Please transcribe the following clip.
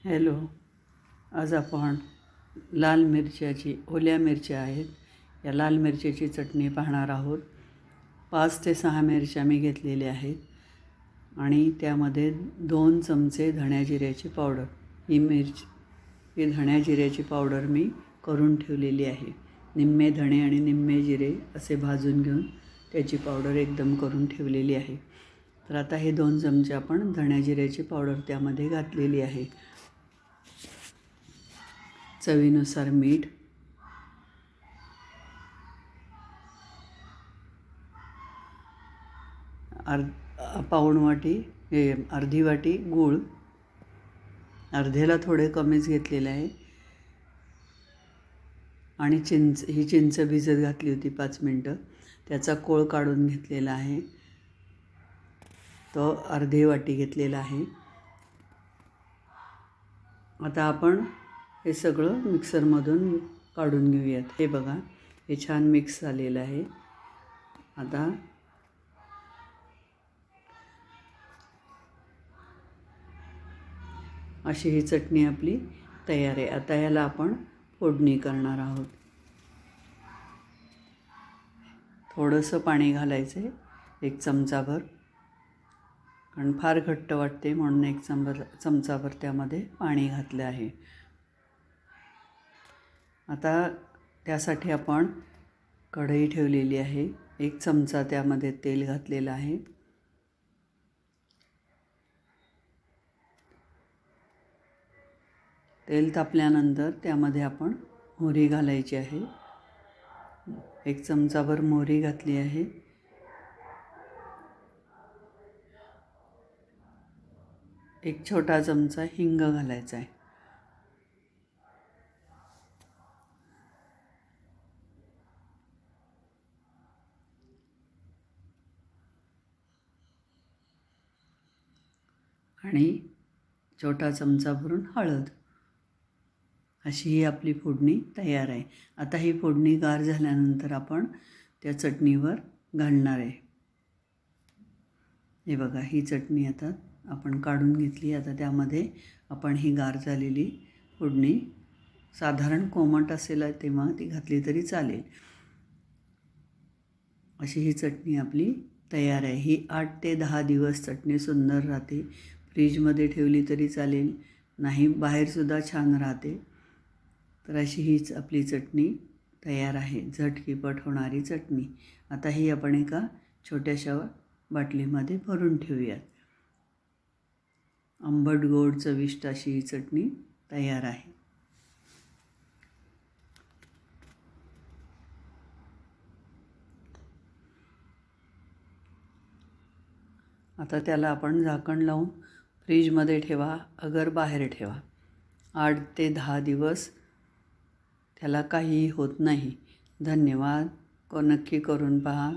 Hello. आज आपण लाल मिरच्याची ओल्या मिरच्या आहेत या लाल मिरच्याची चटणी पाहणार आहोत. 5 ते 6 मिरच्या मी घेतलेल्या आहेत आणि त्यामध्ये 2 चमचे धण्या जिऱ्याची पावडर. ही धण्या जिऱ्याची पावडर मी करून ठेवलेली आहे. निम्मे धणे आणि निम्मे जिरे असे भाजून घेऊन त्याची पावडर एकदम करून ठेवलेली आहे. तर आता हे 2 चमचे आपण धण्या जिऱ्याची पावडर त्यामध्ये घातलेली आहे. चवीनुसार मीठ, पाऊण वाटी अर्धी वाटी गूळ, अर्ध्याला थोडे कमीच घेतलेले आहे, आणि ही चिंच भिजत घातली होती 5 मिनटं, त्याचा कोळ काढून घेतलेला आहे, तो अर्धी वाटी घेतलेला आहे. आता आपण हे सगळं मिक्सरमधून काढून घेऊयात. हे बघा, हे छान मिक्स झालेलं आहे. आता अशी ही चटणी आपली तयार आहे. आता याला आपण फोडणी करणार आहोत. थोडंसं पाणी घालायचं आहे, 1 चमचाभर, कारण फार घट्ट वाटते म्हणून 1 चमचाभर त्यामध्ये पाणी घातलं आहे. आता त्यासाठी आपण कढई ठेवलेली आहे. 1 चमचा त्यामध्ये तेल घातलेलं आहे. तेल तापल्यानंतर त्यामध्ये आपण मोहरी घालायची आहे. 1 चमचाभर मोहरी घातली आहे. एक छोटा चमचा हिंग घालायचा आहे. आणि छोटा चमचा भरून हळद. अशी ही आपली फोडणी तयार आहे. आता ही फोडणी गार झाल्यानंतर आपण त्या चटणीवर घालणार आहे. हे बघा, ही चटणी आता आपण काढून घेतली. आता त्यामध्ये आपण ही गार झालेली फोडणी, साधारण कोमट असेल तेव्हा ती घातली तरी चालेल. अशी ही चटणी आपली तयार आहे. ही 8 ते 10 दिवस चटणी सुंदर राहते. फ्रीजमध्ये ठेवली तरी चालेल, नाही बाहेरसुद्धा छान राहते. तर अशी हीच आपली चटणी तयार आहे, झटकीपट होणारी चटणी. आता ही आपण एका छोट्याशा बाटलीमध्ये भरून ठेवूयात. आंबट गोड चविष्ट अशी ही चटणी तयार आहे. आता त्याला आपण झाकण लावून फ्रीजमध्ये ठेवा, अगर बाहेर ठेवा. 8 ते 10 दिवस त्याला काहीही होत नाही. धन्यवाद. नक्की करून पहा.